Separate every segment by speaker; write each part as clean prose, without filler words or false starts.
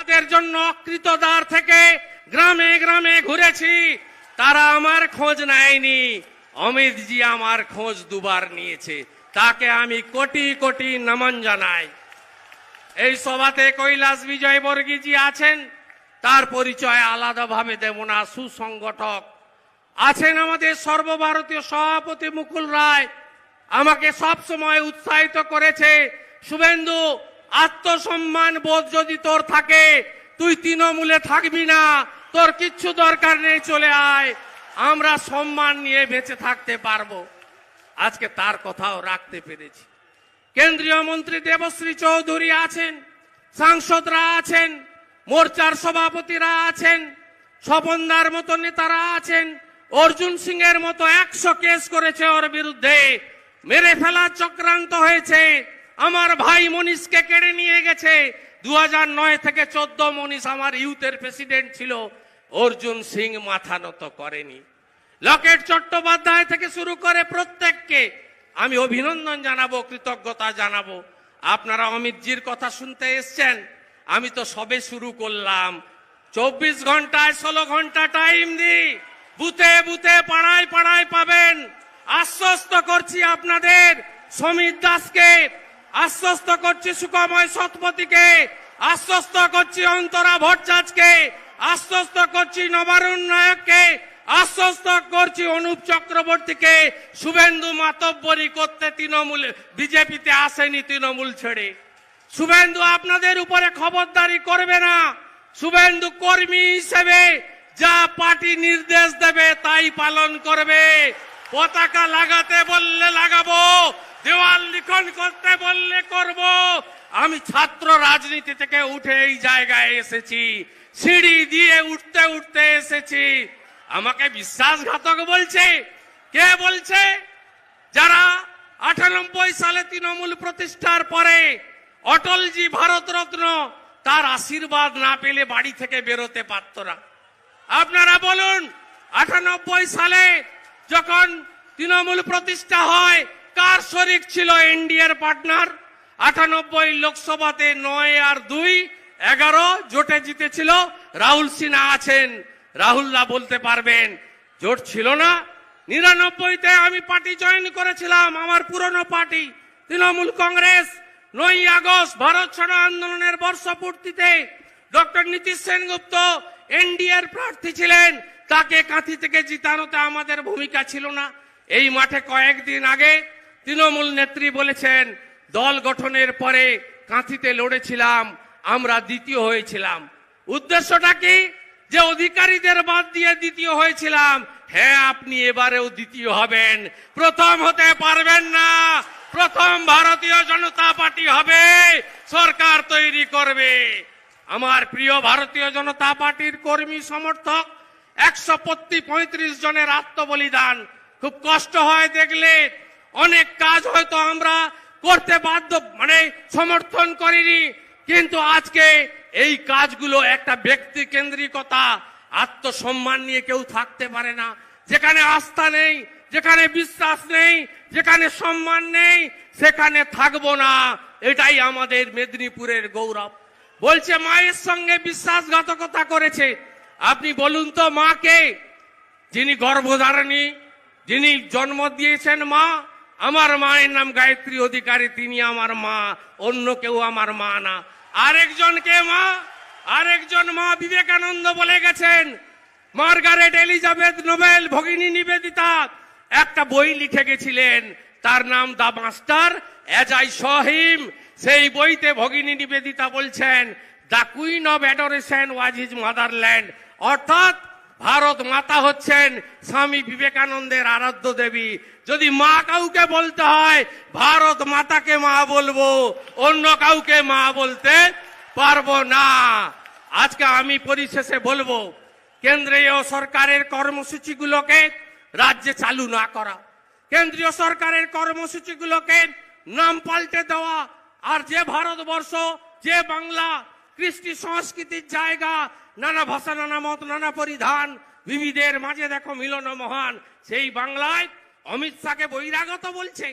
Speaker 1: ভোটের জন্য অকৃতদার থেকে গ্রামে গ্রামে ঘুরেছি, তারা আমার খোঁজ নেয়নি। অমিতজি আমার খোঁজ দুবার নিয়েছে, তাকে আমি কোটি কোটি নমন জানাই। এই সভাতে কৈলাস বিজয়বর্গীজি আছেন, তার পরিচয় আলাদাভাবে দেব না। সুসংগঠক আছেন আমাদের সর্বভারতীয় সভাপতি মুকুল রায়, আমাকে সব সময় উৎসাহিত করেছে, শুভেন্দু আত্মসম্মান বোধ যদি তোর থাকে তুই তৃণমূলে থাকবি না, তোর কিচ্ছু দরকার নেই, চলে আয়, আমরা সম্মান নিয়ে বেঁচে থাকতে পারবো। আজকে তার কথাও রাখতে পেরেছি। কেন্দ্রীয় মন্ত্রী দেবশ্রী চৌধুরী আছেন, সাংসদরা আছেন, মোর্চার সভাপতিরা আছেন, স্বপনদার মতো নেতারা আছেন। অর্জুন সিং এর মতো 100 কেস করেছে ওর বিরুদ্ধে, মেরে ফেলার চক্রান্ত হয়েছে। আমার ভাই মনীষকে কেড়ে নিয়ে গেছে। 2009 থেকে 14 মনীষ আমার ইউথের প্রেসিডেন্ট ছিল, অর্জুন সিং মাথা নত করেনি। লকেট চট্টোপাধ্যায় থেকে শুরু করে প্রত্যেককে আমি অভিনন্দন জানাবো, কৃতজ্ঞতা জানাবো। আপনারা অমিতজির কথা শুনতে এসছেন, আমি তো সবে শুরু করলাম। 24 ঘন্টায় 16 ঘন্টা টাইম দিই, বুথে বুথে পাড়ায় পাড়ায় পাবেন। আশ্বস্ত করছি আপনাদের, সমীর দাসকে আশ্বস্ত করছি, সুকময় শতপথীকে আশ্বস্ত করছি, অন্তরা ভট্টাচার্যকে আশ্বস্ত করছি, নবারুণ নায়ককে আশ্বস্ত করছি, অনুপ চক্রবর্তীকে। শুভেন্দু মাতব্বরি করতে তৃণমূলে বিজেপিতে আসেনি, তৃণমূল ছেড়ে। শুভেন্দু আপনাদের উপরে খবরদারি করবে না। শুভেন্দু কর্মী হিসেবে যা পার্টি নির্দেশ দেবে তাই পালন করবে। পতাকা লাগাতে বললে লাগাবো, দেওয়াল লিখন করতে বললে করব। আমি ছাত্র রাজনীতি থেকে উঠে এই জায়গায় এসেছি, সিঁড়ি দিয়ে উঠতে উঠতে এসেছি। আমাকে বিশ্বাসঘাতক বলছে, কে বলছে? যারা 98 সালে তৃণমূল প্রতিষ্ঠার পরে অটলজি ভারতরত্ন, তার আশীর্বাদ না পেলে বাড়ি থেকে বেরোতে পারত না। আপনারা বলুন, 98 সালে যখন তৃণমূল প্রতিষ্ঠা হয়, কার শরিক ছিল এনডিএর পার্টনার? 98 লোকসভাতে 9 আর 2 11 জোটে জিতেছিল। রাহুল সিনহা আছেন, রাহুলরা বলতে পারবেন জোট ছিল না। 99-তে আমি পার্টি জয়েন করেছিলাম, আমার পুরনো পার্টি তৃণমূল কংগ্রেস। 9 আগস্ট ভারত ছাড়ো আন্দোলনের বর্ষপূর্তিতে ডক্টর নীতিশ সেনগুপ্ত এনডিএর প্রার্থী ছিলেন, তাকে কাঁথি থেকে জিতানোতে আমাদের ভূমিকা ছিল না। এই মাঠে কয়েকদিন আগে তৃণমূল নেত্রী বলেছেন, দল গঠনের পরে কাঁথিতে লড়েছিলাম, আমরা দ্বিতীয় হয়েছিলাম। উদ্দেশ্যটা কি? যে অধিকারীদের বাদ দিয়ে দ্বিতীয় হয়েছিলাম। হ্যাঁ, আপনি এবারেও দ্বিতীয় হবেন, প্রথম হতে পারবেন না। প্রথম ভারতীয় জনতা পার্টি হবে, সরকার তৈরি করবে। আমার প্রিয় ভারতীয় জনতা পার্টির কর্মী সমর্থক 135 জনের আত্মবলিদান খুব কষ্ট হয় দেখলে। অনেক কাজ হয়তো আমরা করতে বাধ্য, সমর্থন করিনি, কিন্তু আজকে এই কাজগুলো একটা ব্যক্তি কেন্দ্রিকতা, আত্মসম্মান নিয়ে কেউ থাকতে পারে না। যেখানে আস্থা নেই, যেখানে বিশ্বাস নেই, যেখানে সম্মান নেই, সেখানে থাকবো না। এটাই আমাদের মেদিনীপুরের গৌরব। বলছে মায়ের সঙ্গে বিশ্বাসঘাতকতা করেছে। আপনি বলুন তো, মাকে যিনি গর্ভধারিণী, যিনি জন্ম দিয়েছেন মা, আমার মায়ের নাম গায়ত্রী অধিকারী, তিনি আমার মা, অন্য কেউ আমার মা না। আরেকজন মা বিবেকানন্দ বলে গেছেন, মার্গারেট এলিজাবেথ নোবেল ভগিনী নিবেদিতা একটা বই লিখে গেছিলেন, তার নাম দা মাস্টার অ্যাজ আই স হিম। সেই বইতে ভগিনী নিবেদিতা বলছেন, the queen of adoration was his motherland, অর্থাৎ ভারত মাতা হচ্ছেন স্বামী বিবেকানন্দের আরাধ্য দেবী। যদি মা কাউকে বলতে হয়, ভারত মাতাকে মা বলবো, অন্য কাউকে মা বলতে পারবো না। আজকে আমি পরিশেষে বলবো, কেন্দ্রীয় সরকারের কর্মসূচিগুলোকে রাজ্যে চালু না করা, কেন্দ্রীয় সরকারের কর্মসূচিগুলোকে নাম পাল্টে দেওয়া, আর যে ভারতবর্ষ, যে বাংলা কৃষ্টি সংস্কৃতির জায়গা, নানা ভাষা, নানা মত, নানা পরিধান, বিবিধের মাঝে দেখো মিলন মহান, সেই বাংলায় অমিত শাহকে বহিরাগত বলছে,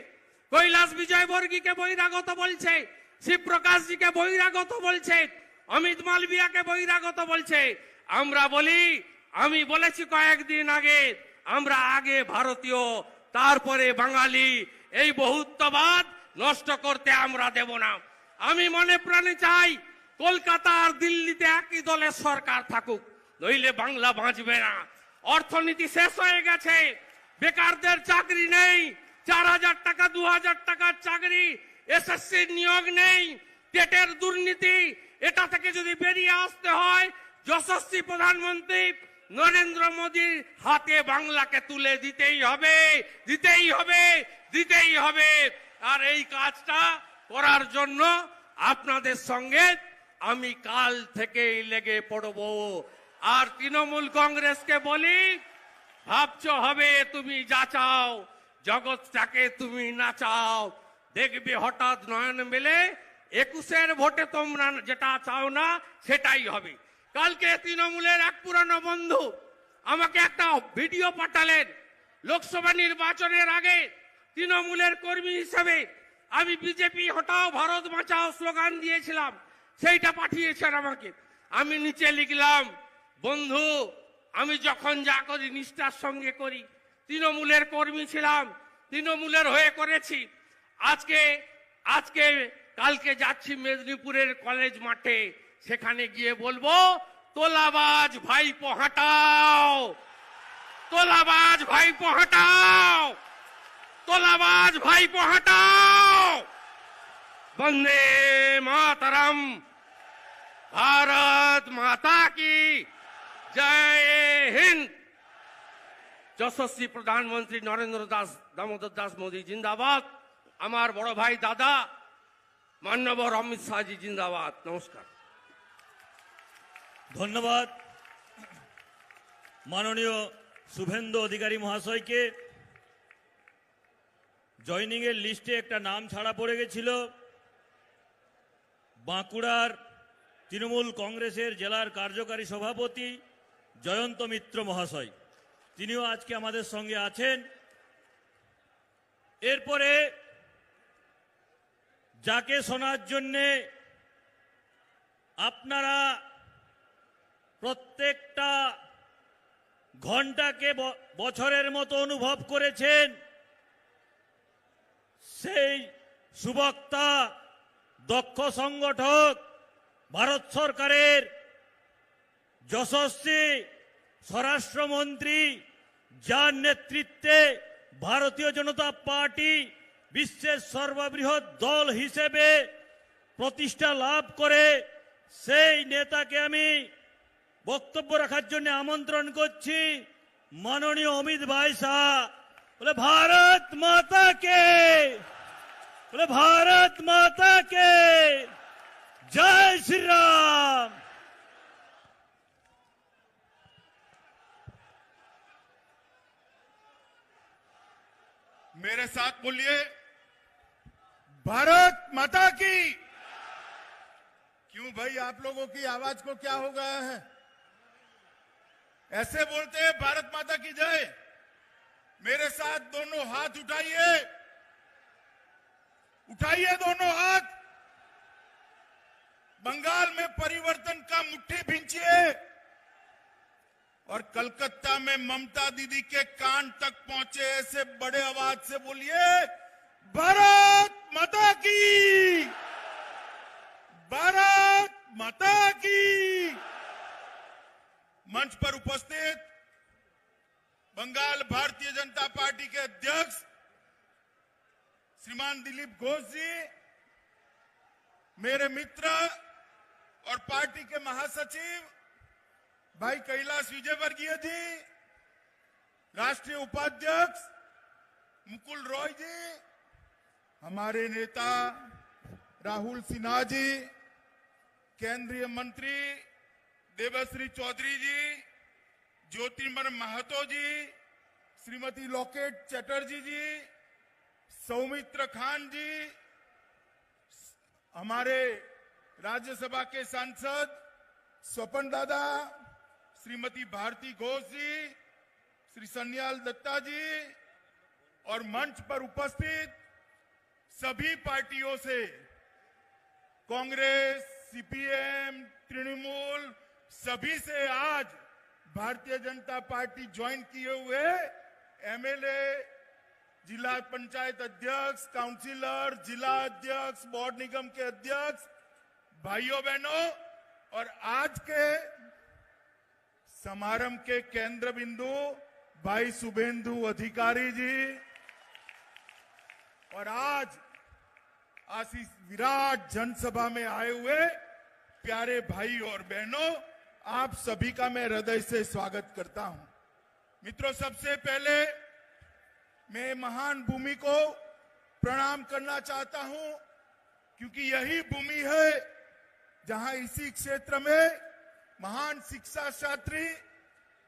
Speaker 1: কৈলাস বিজয়বর্গীকে বহিরাগত বলছে, শিবপ্রকাশজিকে বহিরাগত বলছে। অমিত মালবিয়াকে বহিরাগত বলছে। আমরা বলি, আমি বলেছি কয়েকদিন আগে, আমরা আগে ভারতীয় তারপরে বাঙালি, এই বহুত্ববাদ নষ্ট করতে আমরা দেব না। আমি মনে প্রাণে চাই কলকাতা আর দিল্লিতে একই দলের সরকার থাকুক, নইলে বাংলা বাঁচবে না। অর্থনীতি শেষ হয়ে গেছে, বেকারদের চাকরি নেই, 4000 টাকা 2000 টাকার চাকরি, এসএসসি নিয়োগ নেই, টেটের দুর্নীতি। এটা থেকে যদি বেরিয়ে আসতে হয়, যশস্বী প্রধানমন্ত্রী নরেন্দ্র মোদীর হাতে বাংলাকে তুলে দিতেই হবে, দিতেই হবে, দিতেই হবে। আর এই কাজটা করার জন্য আপনাদের সঙ্গে আমি কাল থেকেই লেগে পড়ব। আর তৃণমূল কংগ্রেসকে বলি, ভাবছো হবে তুমি যা চাও, জগৎটাকে তুমি নাচাও, দেখবে হঠাৎ নয়ন মেলে 21-এর ভোটে তোমরা যেটা চাও না সেটাই হবে। কালকে তৃণমূলের এক পুরানো বন্ধু আমাকে একটা ভিডিও পাঠালেন। লোকসভা নির্বাচনের আগে তৃণমূলের কর্মী হিসেবে আমি বিজেপি হটাও ভারত বাঁচাও স্লোগান দিয়েছিলাম, সেইটা পাঠিয়েছেন আমাকে। আমি নিচে লিখলাম, বন্ধু আমি যখন যা করি নিষ্ঠার সঙ্গে করি, তৃণমূলের কর্মী ছিলাম, তৃণমূলের হয়ে করেছি। আজকে কালকে যাচ্ছি মেদিনীপুরের কলেজ মাঠে, সেখানে গিয়ে বলবো তোলাবাজ ভাইপো হাঁটাও, তোলাবাজ ভাইপো হাঁটাও, তোলাবাজ ভাইপো হাঁটাও। বন্দে মাতরম, ভারত মাতা কি জয় হিন্দ। যশস্বী প্রধানমন্ত্রী নরেন্দ্র দামোদর দাস মোদী জিন্দাবাদ। আমার বড় ভাই দাদা মাননীয় অমিত শাহজি জিন্দাবাদ। নমস্কার।
Speaker 2: ধন্যবাদ মাননীয় শুভেন্দু অধিকারী মহাশয়কে। জয়নিং এর লিস্টে একটা নাম ছাড়া পড়ে গেছিল, বাঁকুড়ার তৃণমূল কংগ্রেসের জেলার কার্যকারী সভাপতি জয়ন্ত মিত্র মহাশয়, তিনিও আজকে আমাদের সঙ্গে আছেন। এরপরে যাকে শোনার জন্যে আপনারা প্রত্যেকটা ঘন্টাকে বছরের মতো অনুভব করেছেন, সেই সুবক্তা, দক্ষ সংগঠক, ভারত সরকারের যশস্বী স্বরাষ্ট্রমন্ত্রী, যার নেতৃত্বে ভারতীয় জনতা পার্টি বিশ্বের সর্ববৃহৎ দল হিসেবে প্রতিষ্ঠা লাভ করে, সেই নেতাকে আমি বক্তব্য রাখার জন্য আমন্ত্রণ করছি। মাননীয় অমিত ভাই শাহ। বলে ভারত মাতা কে, বলে ভারত মাতা কে জয় শ্রী রাম।
Speaker 3: मेरे साथ बोलिए, भारत माता की। क्यों भाई, आप लोगों की आवाज को क्या हो गया है? ऐसे बोलते हैं भारत माता की जय। मेरे साथ दोनों हाथ उठाइए, उठाइए दोनों हाथ। बंगाल में परिवर्तन का मुट्ठी भींचिए और कलकत्ता में ममता दीदी के कान तक पहुंचे ऐसे बड़े आवाज से बोलिए, भारत माता की, भारत माता की। मंच पर उपस्थित बंगाल भारतीय जनता पार्टी के अध्यक्ष श्रीमान दिलीप घोष जी, मेरे मित्र और पार्टी के महासचिव भाई कैलाश विजयवर्गीय जी, राष्ट्रीय उपाध्यक्ष मुकुल रॉय जी, हमारे नेता राहुल सिन्हा जी, केंद्रीय मंत्री देवश्री चौधरी जी, ज्योतिर्मय महतो जी, श्रीमती लॉकेट चटर्जी जी, सौमित्र खान जी, हमारे राज्यसभा के सांसद स्वपन दादा, श्रीमती भारती घोष जी, श्री सन्याल दत्ता जी और मंच पर उपस्थित सभी पार्टियों से, कांग्रेस, सीपीएम, तृणमूल सभी से आज भारतीय जनता पार्टी ज्वाइन किए हुए एमएलए, जिला पंचायत अध्यक्ष, काउंसिलर, जिला अध्यक्ष, बोर्ड निगम के अध्यक्ष, भाइयों बहनों, और आज के समारंभ के केंद्र बिंदु भाई शुभेंदु अधिकारी जी, और आज इस विराट जनसभा में आए हुए प्यारे भाई और बहनों, आप सभी का मैं हृदय से स्वागत करता हूं। मित्रों, सबसे पहले मैं महान भूमि को प्रणाम करना चाहता हूं, क्योंकि यही भूमि है जहां इसी क्षेत्र में महान शिक्षा शास्त्री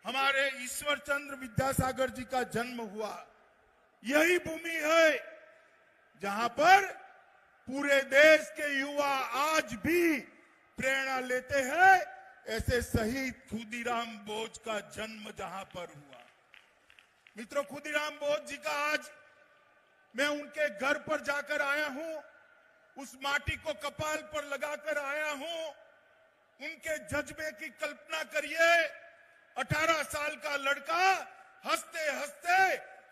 Speaker 3: हमारे ईश्वर चंद्र विद्यासागर जी का जन्म हुआ। यही भूमि है जहां पर पूरे देश के युवा आज भी प्रेरणा लेते हैं। ऐसे शहीद खुदीराम बोस का जन्म जहां पर हुआ। मित्रों, खुदीराम बोस जी का आज मैं उनके घर पर जाकर आया हूं, उस माटी को कपाल पर लगाकर आया हूं। उनके जज्बे की कल्पना करिए, 18 साल का लड़का हंसते हंसते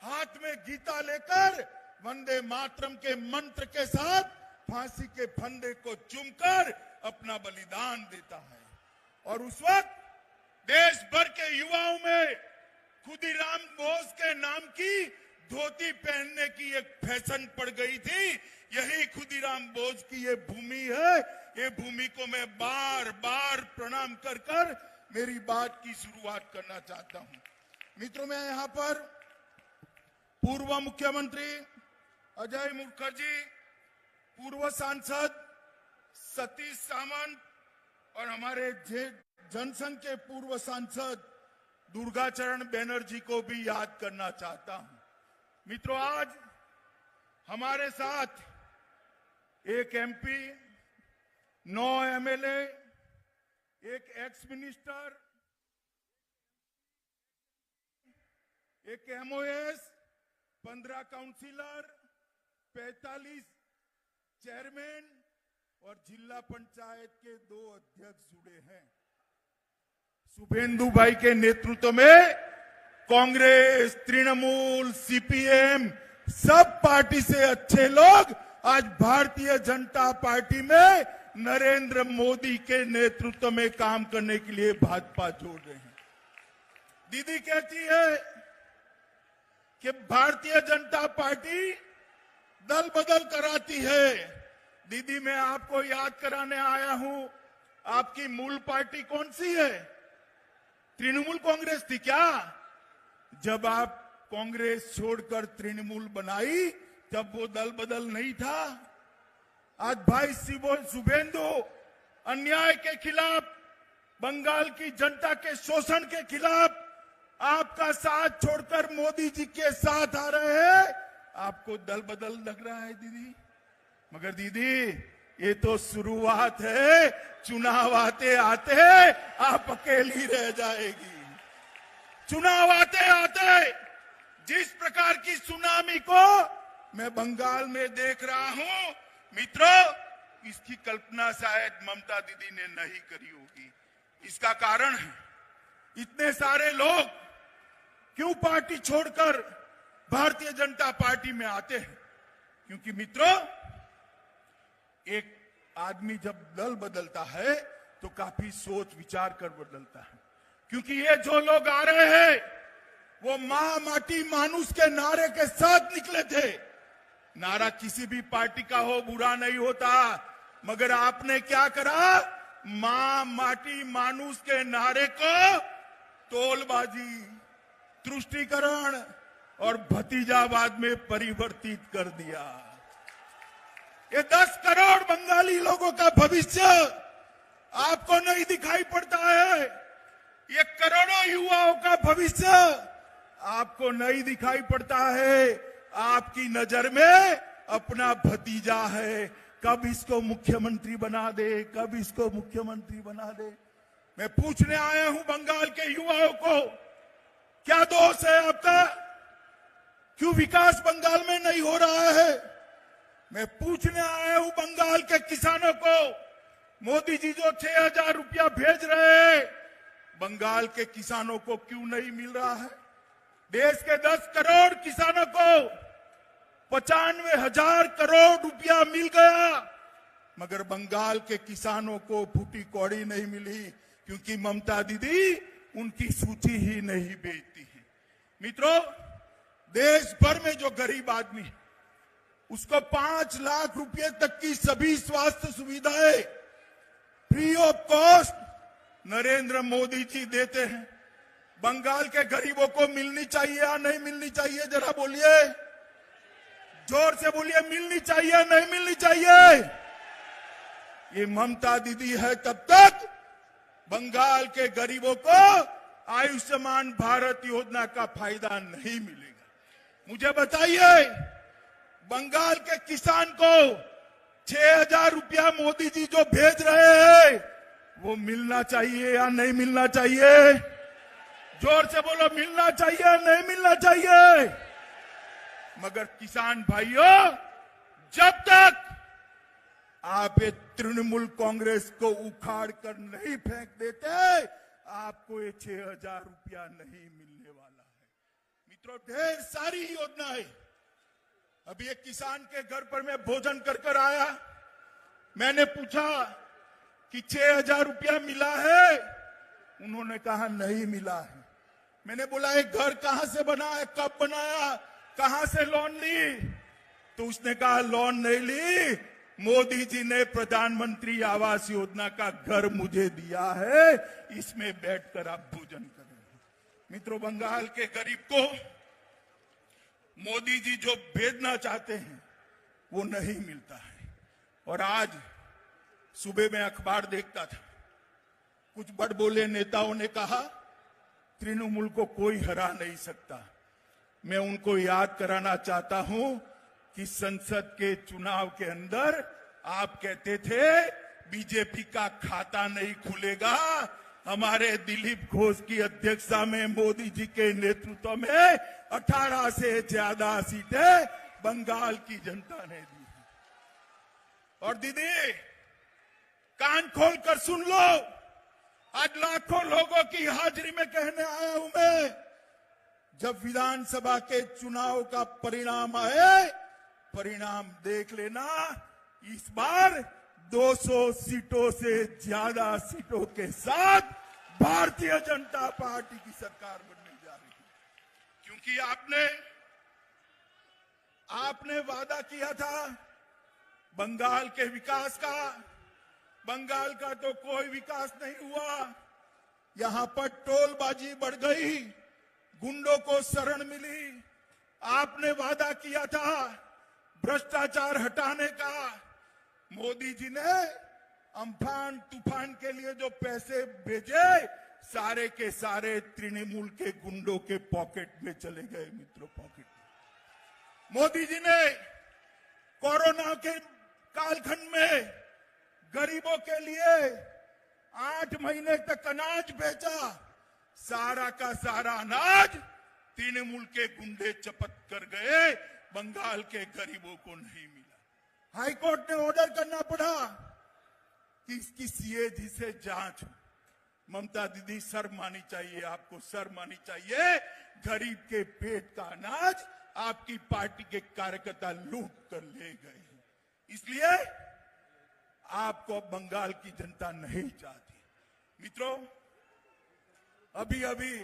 Speaker 3: हाथ में गीता लेकर वंदे मातरम के मंत्र के साथ फांसी के फंदे को चूमकर अपना बलिदान देता है। और उस वक्त देश भर के युवाओं में खुदीराम बोस के नाम की धोती पहनने की एक फैशन पड़ गई थी। यही खुदीराम बोस की ये भूमि है। ये भूमि को मैं बार बार प्रणाम कर कर मेरी बात की शुरुआत करना चाहता हूं। मित्रों, मैं यहां पर पूर्व मुख्यमंत्री अजय मुखर्जी, पूर्व सांसद सतीश सामंत और हमारे जनसंघ के पूर्व सांसद दुर्गाचरण बनर्जी को भी याद करना चाहता हूं। मित्रों, आज हमारे साथ एक एमपी, 9 एमएलए, एक एक्स मिनिस्टर, एक एमओएस, 15 काउंसिलर, 45 चेयरमैन और जिला पंचायत के 2 अध्यक्ष जुड़े हैं। शुभेंदु भाई के नेतृत्व में कांग्रेस, तृणमूल, सीपीएम, सब पार्टी से अच्छे लोग आज भारतीय जनता पार्टी में नरेंद्र मोदी के नेतृत्व में काम करने के लिए भाजपा जोड़ रहे हैं। दीदी कहती है कि भारतीय जनता पार्टी दल बदल कराती है। दीदी, मैं आपको याद कराने आया हूं, आपकी मूल पार्टी कौन सी है? तृणमूल कांग्रेस थी क्या? जब आप कांग्रेस छोड़कर तृणमूल बनाई तब वो दल बदल नहीं था। आज भाई शुभेंदु अन्याय के खिलाफ, बंगाल की जनता के शोषण के खिलाफ आपका साथ छोड़कर मोदी जी के साथ आ रहे हैं। आपको दल बदल लग रहा है दीदी, मगर दीदी ये तो शुरुआत है। चुनाव आते आते आप अकेली रह जाएगी। चुनाव आते आते जिस प्रकार की सुनामी को मैं बंगाल में देख रहा हूं, मित्रों, इसकी कल्पना शायद ममता दीदी ने नहीं करी होगी। इसका कारण है इतने सारे लोग क्यों पार्टी छोड़कर भारतीय जनता पार्टी में आते हैं। क्योंकि मित्रों, एक आदमी जब दल बदलता है तो काफी सोच विचार कर बदलता है। क्योंकि ये जो लोग आ रहे हैं वो मां माटी मानुष के नारे के साथ निकले थे। नारा किसी भी पार्टी का हो बुरा नहीं होता, मगर आपने क्या करा? मां माटी मानुष के नारे को तोलबाजी, तुष्टीकरण और भतीजावाद में परिवर्तित कर दिया। ये 10 करोड़ बंगाली लोगों का भविष्य आपको नहीं दिखाई पड़ता है। ये करोड़ों युवाओं का भविष्य आपको नहीं दिखाई पड़ता है। आपकी नजर में अपना भतीजा है, कब इसको मुख्यमंत्री बना दे, कब इसको मुख्यमंत्री बना दे। मैं पूछने आया हूं बंगाल के युवाओं को, क्या दोष है आपका? क्यों विकास बंगाल में नहीं हो रहा है? मैं पूछने आया हूं बंगाल के किसानों को, मोदी जी जो 6,000 रुपया भेज रहे हैं, बंगाल के किसानों को क्यों नहीं मिल रहा है? देश के 10 करोड़ किसानों को 95,000 करोड़ रुपया मिल गया, मगर बंगाल के किसानों को फूटी कौड़ी नहीं मिली, क्योंकि ममता दीदी उनकी सूची ही नहीं बेचती है। मित्रों, देश भर में जो गरीब आदमी है, उसको 5 लाख रुपए तक की सभी स्वास्थ्य सुविधाएं free of cost Narendra Modi ji देते हैं। बंगाल के गरीबों को मिलनी चाहिए या नहीं मिलनी चाहिए? जरा बोलिए, जोर से बोलिए, मिलनी चाहिए नहीं मिलनी चाहिए? ये ममता दीदी है तब तक बंगाल के गरीबों को आयुष्मान भारत योजना का फायदा नहीं मिलेगा। मुझे बताइए, बंगाल के किसान को 6,000 रुपया मोदी जी जो भेज रहे हैं, वो मिलना चाहिए या नहीं मिलना चाहिए? जोर से बोलो, मिलना चाहिए नहीं मिलना चाहिए? मगर किसान भाइयों, जब तक आप ये तृणमूल कांग्रेस को उखाड़ कर नहीं फेंक देते, आपको ये 6,000 रुपया नहीं मिलने वाला है। मित्रों, ढेर सारी योजनाएं। अभी एक किसान के घर पर मैं भोजन कर आया, मैंने पूछा कि 6,000 रुपया मिला है? उन्होंने कहा नहीं मिला है। मैंने बोला, एक घर कहां से बना है, कब बनाया, कहां से लोन ली? तो उसने कहा लोन नहीं ली, मोदी जी ने प्रधानमंत्री आवास योजना का घर मुझे दिया है, इसमें बैठकर आप भोजन करें। मित्रों, बंगाल के गरीब को मोदी जी जो भेजना चाहते हैं वो नहीं मिलता है। और आज सुबह में अखबार देखता था, कुछ बड़बोले नेताओं ने कहा तृणमूल को कोई हरा नहीं सकता। मैं उनको याद कराना चाहता हूं कि संसद के चुनाव के अंदर आप कहते थे बीजेपी का खाता नहीं खुलेगा। हमारे दिलीप घोष की अध्यक्षता में मोदी जी के नेतृत्व में 18 से ज्यादा सीटें बंगाल की जनता ने दी है। और दीदी, कान खोल कर सुन लो, आज लाखों लोगों की हाजिरी में कहने आया हूं मैं, जब विधानसभा के चुनाव का परिणाम आए, परिणाम देख लेना, इस बार 200 सीटों से ज्यादा सीटों के साथ भारतीय जनता पार्टी की सरकार बनने जा रही है। क्योंकि आपने वादा किया था बंगाल के विकास का। बंगाल का तो कोई विकास नहीं हुआ। यहां पर टोलबाजी बढ़ गई, गुंडों को शरण मिली। आपने वादा किया था भ्रष्टाचार हटाने का। मोदी जी ने अम्फान तूफान के लिए जो पैसे भेजे, सारे के सारे तृणमूल के गुंडों के पॉकेट में चले गए। मित्रों, पॉकेट में। मोदी जी ने कोरोना के कालखंड में गरीबों के लिए 8 महीने तक अनाज बेचा। सारा का सारा अनाज तृणमूल के गुंडे चपत कर गए, बंगाल के गरीबों को नहीं मिला। हाईकोर्ट ने ऑर्डर करना पड़ा कि इसकी सीएजी से जांच हो। ममता दीदी, शर्म आनी चाहिए आपको, शर्म आनी चाहिए। गरीब के पेट का अनाज आपकी पार्टी के कार्यकर्ता लूट कर ले गए हैं। इसलिए आपको बंगाल की जनता नहीं चाहती। मित्रों, अभी अभी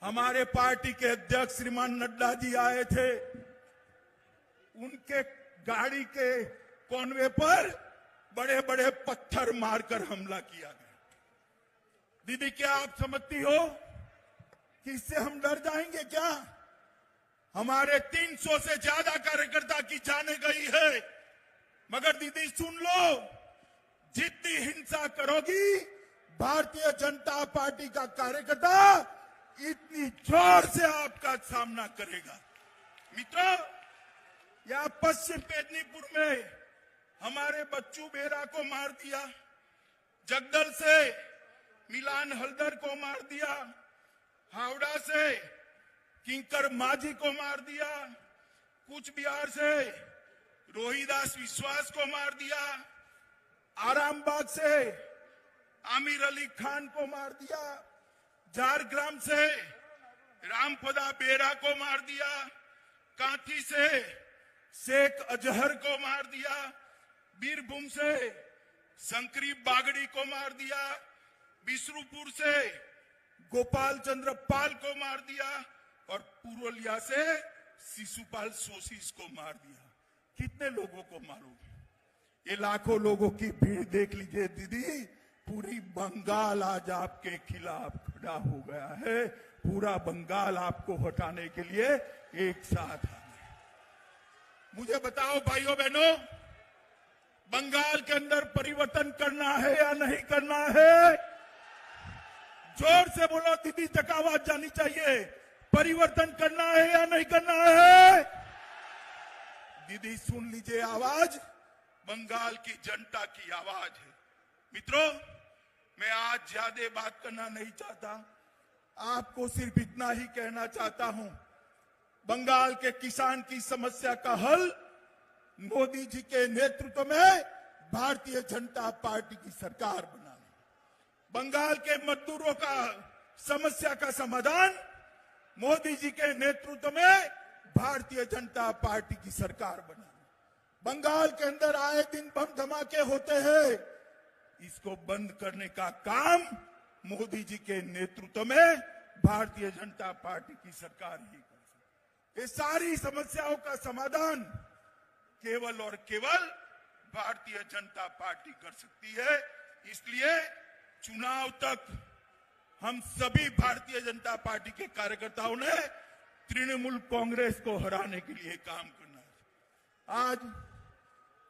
Speaker 3: हमारे पार्टी के अध्यक्ष श्रीमान नड्डा जी आए थे। उनके गाड़ी के कॉनवे पर बड़े बड़े पत्थर मारकर हमला किया गया। दीदी, क्या आप समझती हो कि इससे हम डर जाएंगे क्या? हमारे 300 से ज्यादा कार्यकर्ता की जाने गई है। मगर दीदी सुन लो, जितनी हिंसा करोगी भारतीय जनता पार्टी का कार्यकर्ता इतनी जोर से आपका सामना करेगा। मित्रों, या पश्चिम मेदिनीपुर में हमारे बच्चू बेरा को मार दिया, जगदल से मिलान हल्दर को मार दिया, हावड़ा से किंकर माझी को मार दिया, कूच बिहार से रोहिदास विश्वास को मार दिया, आरामबाग से आमिर अली खान को मार दिया, झारग्राम से रामपदा बेरा को मार दिया, कांठी से शेख अजहर को मार दिया, बीरभूम से शंकरी बागड़ी को मार दिया, बिसरूपुर से गोपाल चंद्र पाल को मार दिया और पुरुलिया से शिशुपाल सोशीस को मार दिया। कितने लोगों को मालूम? ये लाखों लोगों की भीड़ देख लीजिए दीदी, पूरी बंगाल आज आपके खिलाफ खड़ा हो गया है। पूरा बंगाल आपको हटाने के लिए एक साथ आ गया। मुझे बताओ भाइयों बहनों, बंगाल के अंदर परिवर्तन करना है या नहीं करना है? जोर से बोलो दीदी, तक आवाज जानी चाहिए। परिवर्तन करना है या नहीं करना है? दीदी सुन लीजिए आवाज, बंगाल की जनता की आवाज है। मित्रों, मैं आज ज्यादा बात करना नहीं चाहता, आपको सिर्फ इतना ही कहना चाहता हूं, बंगाल के किसान की समस्या का हल मोदी जी के नेतृत्व में भारतीय जनता पार्टी की सरकार बनानी, बंगाल के मजदूरों का समस्या का समाधान मोदी जी के नेतृत्व में भारतीय जनता पार्टी की सरकार बनानी। बंगाल के अंदर आए दिन बम धमाके होते हैं, इसको बंद करने का काम मोदी जी के नेतृत्व में भारतीय जनता पार्टी की सरकार ही कर सकती है। ये सारी समस्याओं का समाधान केवल और केवल भारतीय जनता पार्टी कर सकती है। इसलिए चुनाव तक हम सभी भारतीय जनता पार्टी के कार्यकर्ताओं ने तृणमूल कांग्रेस को हराने के लिए काम करना है। आज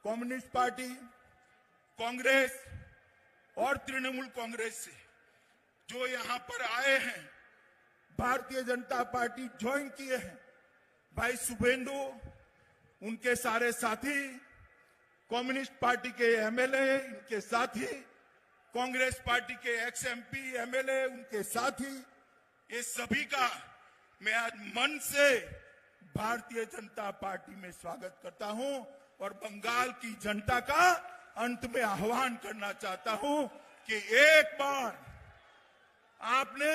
Speaker 3: कम्युनिस्ट पार्टी, कांग्रेस और तृणमूल कांग्रेस से जो यहां पर आए हैं, भारतीय जनता पार्टी ज्वाइन किए हैं, भाई शुभेंदु, उनके सारे साथी, कम्युनिस्ट पार्टी के एमएलए, इनके साथी, कांग्रेस पार्टी के एक्स एमपी एमएलए, उनके साथी, ये सभी का मैं आज मन से भारतीय जनता पार्टी में स्वागत करता हूं और बंगाल की जनता का अंत में आह्वान करना चाहता हूं कि एक बार आपने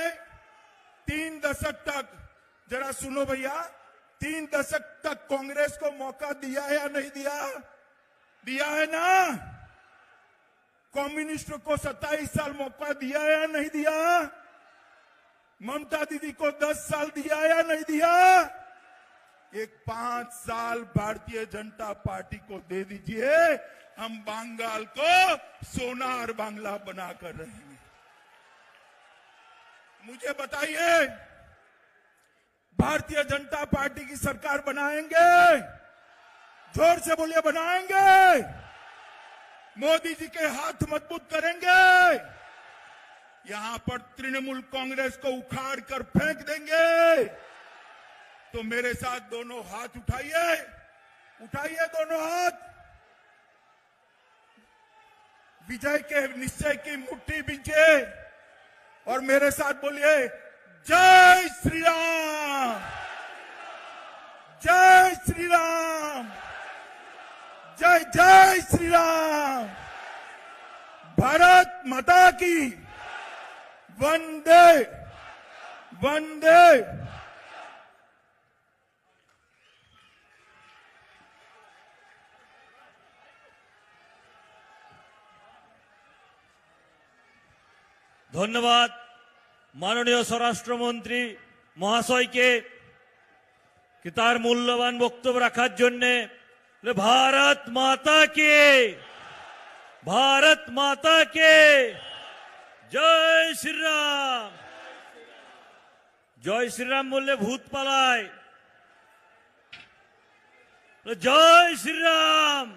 Speaker 3: 3 दशक तक, जरा सुनो भैया, 3 दशक तक कांग्रेस को मौका दिया है या नहीं दिया? दिया है ना? कम्युनिस्ट को 27 साल मौका दिया है या नहीं दिया? ममता दीदी को 10 साल दिया या नहीं दिया? एक 5 साल भारतीय जनता पार्टी को दे दीजिए, हम बंगाल को सोनार बांग्ला बनाकर रहेंगे। मुझे बताइए, भारतीय जनता पार्टी की सरकार बनाएंगे? जोर से बोलिए, बनाएंगे? मोदी जी के हाथ मजबूत करेंगे? यहां पर तृणमूल कांग्रेस को उखाड़ कर फेंक देंगे? तो मेरे साथ दोनों हाथ उठाइए, उठाइए दोनों हाथ, विजय के निश्चय की मुट्ठी बींचे और मेरे साथ बोलिए, जय श्री राम, जय श्री राम, जय जय श्री राम, भारत माता की, वंदे वंदे।
Speaker 2: ধন্যবাদ মাননীয় স্বরাষ্ট্রমন্ত্রী মহাশয়কে कि তার মূল্যবান বক্তব্য রাখার জন্য। भारत माता के, भारत माता के जय श्री राम। जय श्री राम बोलले भूत पालाय, जय श्री राम।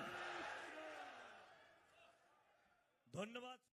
Speaker 2: धन्यवाद।